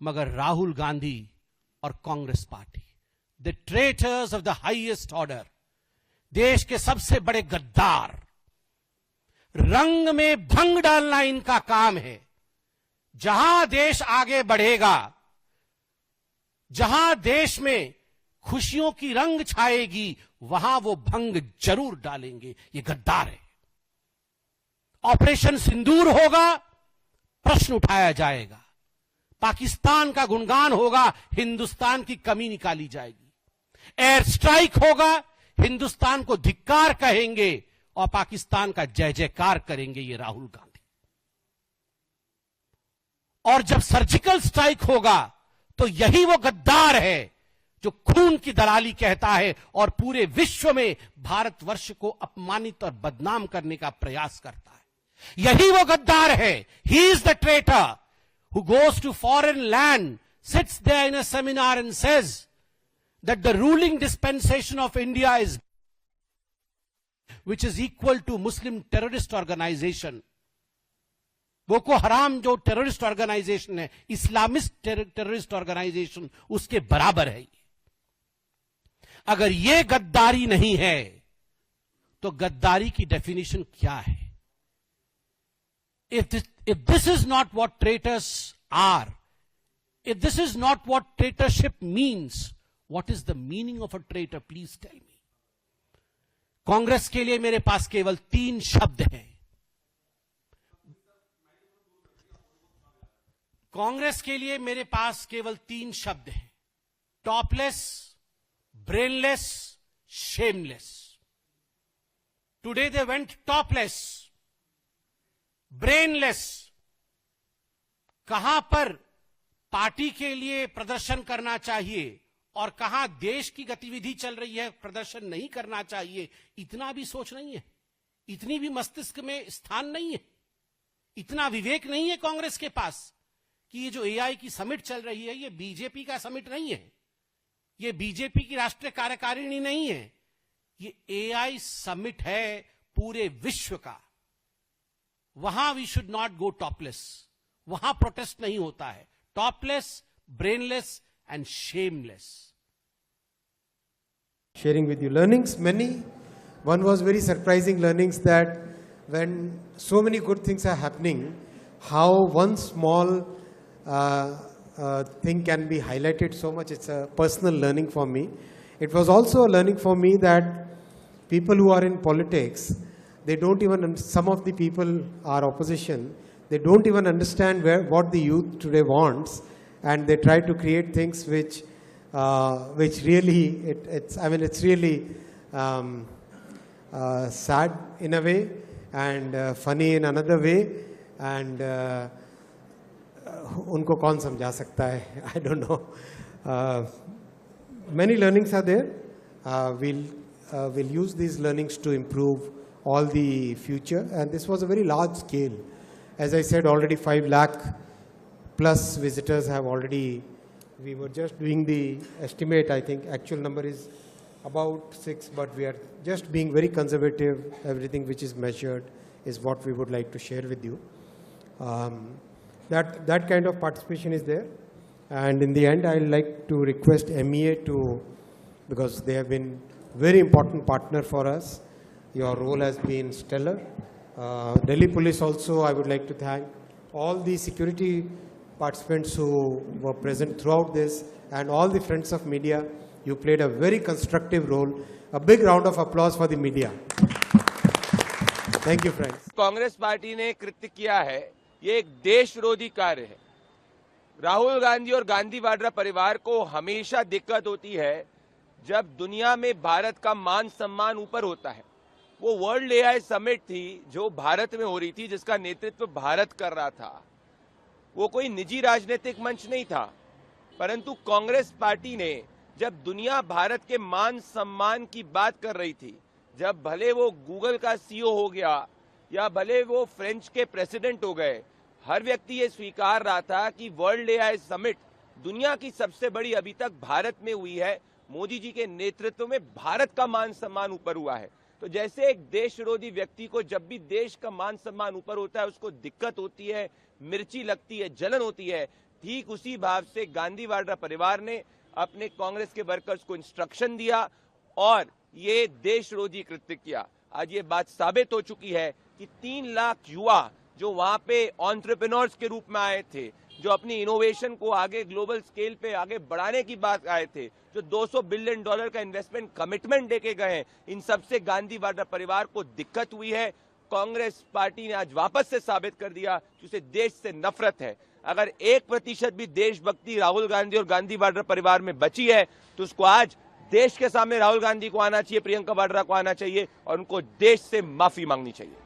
मगर राहुल गांधी और Congress party, the traitors of the highest order, देश के सबसे बड़े गद्दार, रंग में भंग डालना इनका काम है। जहां देश आगे बढ़ेगा, जहां देश में खुशियों की रंग छाएगी, वहां वो भंग जरूर डालेंगे। ये गद्दार है। ऑपरेशन सिंदूर होगा, प्रश्न उठाया जाएगा। पाकिस्तान का गुणगान होगा, हिंदुस्तान की कमी निकाली जाएगी। एयर स्ट्राइक होगा, हिंदुस्तान को धिक्कार कहेंगे और पाकिस्तान का जय जयकार करेंगे ये राहुल गांधी। और जब सर्जिकल स्ट्राइक होगा तो यही वो गद्दार है जो खून की दलाली कहता है और पूरे विश्व में भारतवर्ष को अपमानित और बदनाम करने का प्रयास करता है। यही वो गद्दार है। He is the traitor who goes to foreign land, sits there in a seminar and says that the ruling dispensation of India is which is equal to Muslim terrorist organization. Boko Haram जो terrorist organization है, Islamist terrorist organization, उसके बराबर है। अगर ये गद्दारी नहीं है तो गद्दारी की डेफिनेशन क्या है? If this is not what traitors are, if this is not what traitorship means, what is the meaning of a traitor? Please tell me. Congress के लिए मेरे पास केवल 3 शब्द हैं। कांग्रेस के लिए मेरे पास केवल 3 शब्द हैं: topless, brainless, shameless. Today they went topless, brainless. कहां पर पार्टी के लिए प्रदर्शन करना चाहिए और कहां देश की गतिविधि चल रही है, प्रदर्शन नहीं करना चाहिए, इतना भी सोच नहीं है, इतनी भी मस्तिष्क में स्थान नहीं है, इतना विवेक नहीं है कांग्रेस के पास कि ये जो एआई की समिट चल रही है, ये बीजेपी का समिट नहीं है, ये बीजेपी की राष्ट्रीय कार्यकारिणी नहीं है, ये एआई समिट है पूरे विश्व का। वहां we should not go topless, वहां प्रोटेस्ट नहीं होता है। Topless, brainless and shameless. Sharing with you learnings, many. One was very surprising learnings that when so many good things are happening, how one small thing can be highlighted so much. It's a personal learning for me. It was also a learning for me that people who are in politics, they don't even, some of the people are opposition, they don't even understand what the youth today wants. And they try to create things which really, it's really sad in a way and funny in another way. And उनको कौन समझा सकता है? I don't know. Many learnings are there. We'll use these learnings to improve all the future. And this was a very large scale. As I said, already 5 lakh plus visitors have already, we were just doing the estimate, I think actual number is about 6, but we are just being very conservative. Everything which is measured is what we would like to share with you. That kind of participation is there. And in the end, I'd like to request MEA because they have been very important partner for us. Your role has been stellar. Delhi Police also, I would like to thank all the security participants who were present throughout this and all the friends of media. You played a very constructive role. A big round of applause for the media. Thank you, friends. Congress party ने कृत्य किया है, ये एक देश विरोधी कार्य है। राहुल गांधी और गांधी वाड्रा परिवार को हमेशा दिक्कत होती है जब दुनिया में भारत का मान सम्मान ऊपर होता है। वो वर्ल्ड एआई समिट थी जो भारत में हो रही थी, जिसका नेतृत्व भारत कर रहा था। वो कोई निजी राजनीतिक मंच नहीं था, परंतु कांग्रेस पार्टी ने जब दुनिया भारत के मान सम्मान की बात कर रही थी, जब भले वो गूगल का सीईओ हो गया या भले वो फ्रेंच के प्रेसिडेंट हो गए, हर व्यक्ति ये स्वीकार रहा था कि वर्ल्ड एआई समिट दुनिया की सबसे बड़ी अभी तक भारत में हुई है। मोदी जी के नेतृत्व में भारत का मान सम्मान ऊपर हुआ है। तो जैसे एक देश विरोधी व्यक्ति को जब भी देश का मान सम्मान ऊपर होता है उसको दिक्कत होती है, मिर्ची लगती है, जलन होती है, ठीक उसी भाव से गांधी वाड्रा परिवार ने अपने कांग्रेस के वर्कर्स को इंस्ट्रक्शन दिया और ये देशविरोधी कृत्य किया। आज ये बात साबित हो चुकी है कि 3 लाख युवा जो वहां पे एंटरप्रेन्योर्स के रूप में आए थे, जो अपनी इनोवेशन को आगे ग्लोबल स्केल पे आगे बढ़ाने की बात आए थे, जो $200 बिलियन का इन्वेस्टमेंट कमिटमेंट देके गए हैं, इन सबसे गांधी वाड्रा परिवार को दिक्कत हुई है। कांग्रेस पार्टी ने आज वापस से साबित कर दिया कि उसे देश से नफरत है। अगर 1% भी देशभक्ति राहुल गांधी और गांधी वाड्रा परिवार में बची है तो उसको आज देश के सामने राहुल गांधी को आना चाहिए, प्रियंका वाड्रा को आना चाहिए और उनको देश से माफी मांगनी चाहिए।